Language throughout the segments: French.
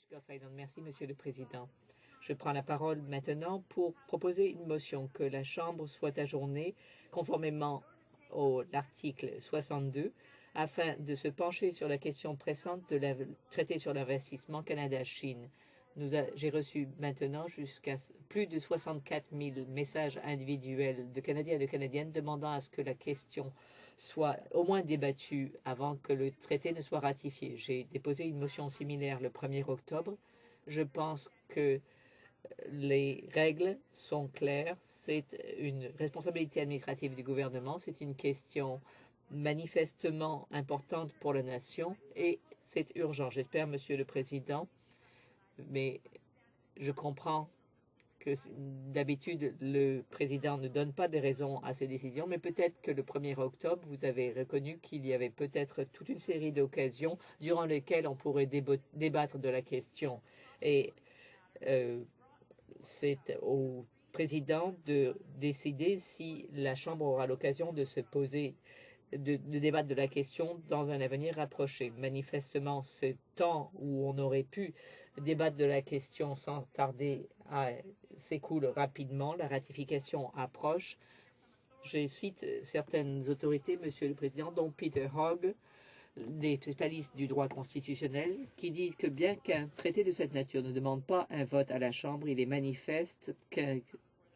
Scott Island. Merci, Monsieur le Président. Je prends la parole maintenant pour proposer une motion que la Chambre soit ajournée conformément à l'article 62 afin de se pencher sur la question pressante de traité sur l'investissement Canada-Chine. J'ai reçu maintenant jusqu'à plus de 64 000 messages individuels de Canadiens et de Canadiennes demandant à ce que la question soit au moins débattue avant que le traité ne soit ratifié. J'ai déposé une motion similaire le 1er octobre. Je pense que les règles sont claires. C'est une responsabilité administrative du gouvernement. C'est une question manifestement importante pour la nation et c'est urgent. J'espère, Monsieur le Président, mais je comprends que d'habitude, le président ne donne pas de raisons à ses décisions, mais peut-être que le 1er octobre, vous avez reconnu qu'il y avait peut-être toute une série d'occasions durant lesquelles on pourrait débattre de la question. Et c'est au président de décider si la Chambre aura l'occasion de se poser de débattre de la question dans un avenir rapproché. Manifestement, ce temps où on aurait pu débattre de la question sans tarder s'écoule rapidement. La ratification approche. Je cite certaines autorités, Monsieur le Président, dont Peter Hogg, des spécialistes du droit constitutionnel, qui disent que bien qu'un traité de cette nature ne demande pas un vote à la Chambre, il est manifeste que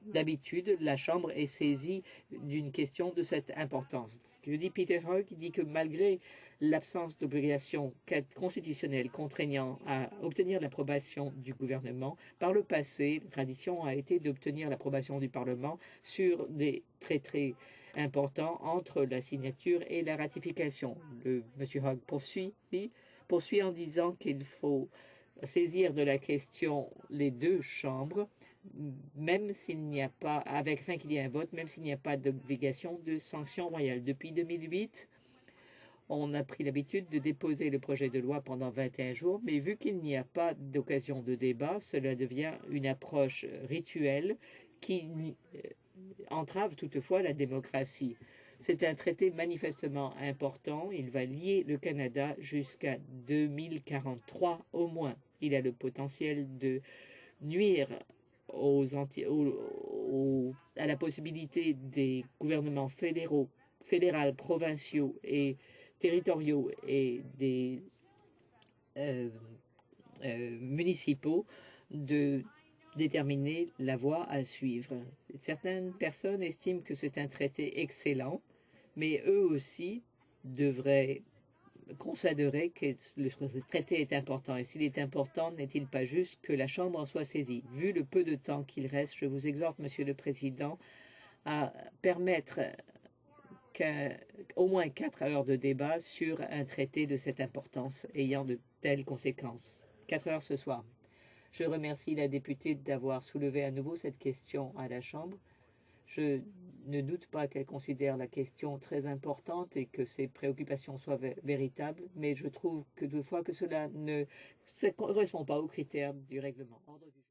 d'habitude, la Chambre est saisie d'une question de cette importance. Ce que dit Peter Hogg, dit que malgré l'absence d'obligation constitutionnelle contraignant à obtenir l'approbation du gouvernement, par le passé, la tradition a été d'obtenir l'approbation du Parlement sur des traités importants entre la signature et la ratification. M. Hogg poursuit en disant qu'il faut saisir de la question les deux chambres, même s'il n'y a pas, afin qu'il y ait un vote, même s'il n'y a pas d'obligation de sanction royale. Depuis 2008, on a pris l'habitude de déposer le projet de loi pendant 21 jours, mais vu qu'il n'y a pas d'occasion de débat, cela devient une approche rituelle qui entrave toutefois la démocratie. C'est un traité manifestement important. Il va lier le Canada jusqu'à 2043 au moins. Il a le potentiel de nuire à la possibilité des gouvernements fédéral, provinciaux et territoriaux et des municipaux de déterminer la voie à suivre. Certaines personnes estiment que c'est un traité excellent, mais eux aussi devraient considérer que le traité est important. Et s'il est important, n'est-il pas juste que la Chambre en soit saisie? Vu le peu de temps qu'il reste, je vous exhorte, Monsieur le Président, à permettre au moins 4 heures de débat sur un traité de cette importance ayant de telles conséquences. 4 heures ce soir. Je remercie la députée d'avoir soulevé à nouveau cette question à la Chambre. Je ne doute pas qu'elle considère la question très importante et que ses préoccupations soient véritables, mais je trouve que toutefois que cela ne correspond pas aux critères du règlement. Ordre du jour.